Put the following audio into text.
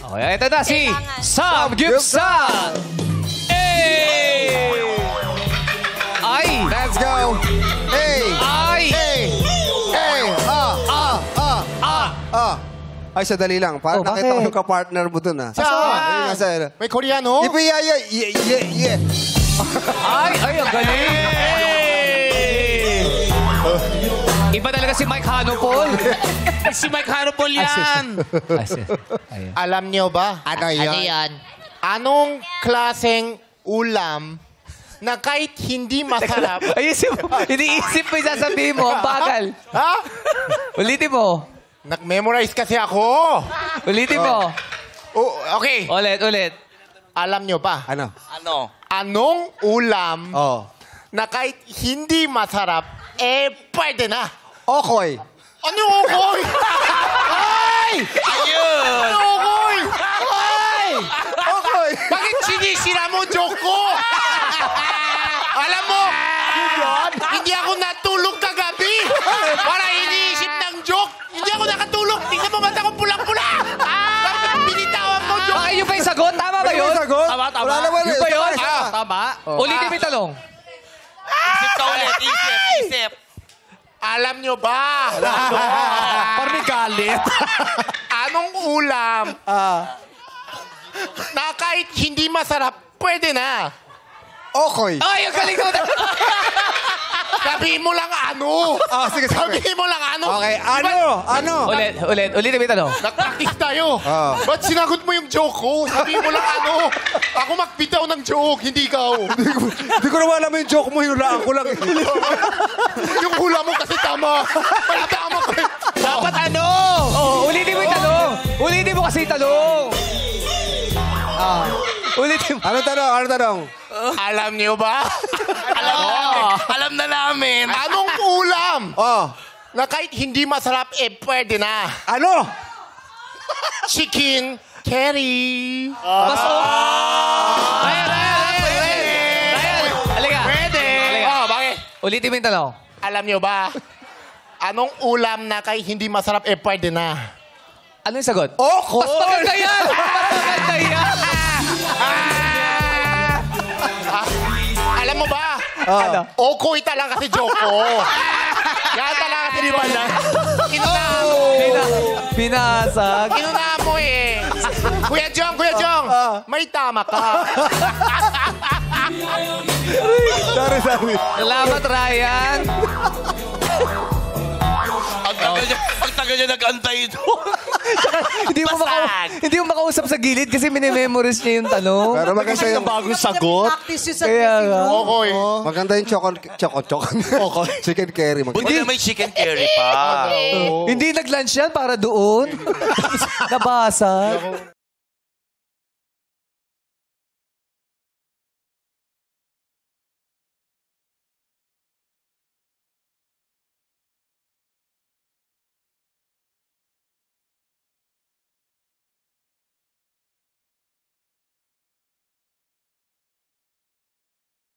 Okay, ito na si Sam Gibson. Hey! Ay! Let's go. Hey! Ay! Hey! Hey! Ay, sadali lang. Parang Oh, nakita ko bakit? yung kapartner mo dun, ah. Saan? May Koreano? Yeah. Ay, ang galing! Iba talaga si Mike Hanopol. Si Mike Harpol yan. Ayan. Alam niyo ba? Ano yan? Anong klaseng ulam na kahit hindi masarap? Ayusin mo. Iniisip mo yung sasabihin mo. Ang bagal. Ha? Ulitin mo. Nag-memorize kasi ako. Ulitin mo. Oh, okay. Ulit. Alam niyo ba? Ano? Anong ulam Oh. na kahit hindi masarap, pwede na? Okoy. Ano okoy? Ay! Ayun. Ano okoy? Ay! Okoy! Bakit sinisira mo joke ko? Alam mo, hindi ako natulog kagabi para iniisip ng joke. Hindi ako nakatulog. Tingnan mo ba't ako pulang-pula? Bakit binitawan mo joke? Ay, yun ba yung sagot? Tama ba yun? Sagot? Tama. Wala naman. Yun ba yun? Tama. Ulitin mo yung talong. Isip ka ulit. Isip. Alam nyo ba? Parang may galit. Anong ulam na kahit hindi masarap, pwede na? Okoy. Ay, ang galing ko. Sabihin mo lang ano. Sige. Sabihin mo lang ano. Okay, ano? Ulit. Ulitin mo yung talong. Nag-practice tayo. Ba't sinagot mo yung joke ko? Sabihin mo lang ano. Ako magbitaw ng joke, hindi ikaw. Hindi ko naman alam yung joke mo, hinulaan ko lang. Yung hula mo kasi tama. May tama ko. Dapat ano? Oh, ulitin mo yung talong. Ulitin mo kasi yung talong. Ulitin mo. Ano tanong? Alam niyo ba? Alam na namin. Anong ulam Oh. na kahit hindi masarap, pwede na? Ano? Chicken curry. Mas Ryan! Halika. Pwede. Halika. Bakit? Ulitin mo yung talong. Alam niyo ba? Anong ulam na kahit hindi masarap, pwede na? Ano yung sagot? Okoy. Mas maganda yan! Mas maganda yan! Alam mo ba? Ano? Okoy talaga kasi joke ko. Yan talaga kasi di ba lang? Kinuna mo. Pinasag. Kinuna mo eh. Kuya Jong, may tama ka. Sorry. Salamat, Ryan. Ang tagal niya nag-antay doon. Hindi mo makausap sa gilid kasi minimemories niya yung tanong. Pero maganda yung Bagong sagot. Kaya nga. Okoy. maganda yung chicken curry. Buti na may chicken curry pa. Hindi nag-lunch yan para doon. Nabasa.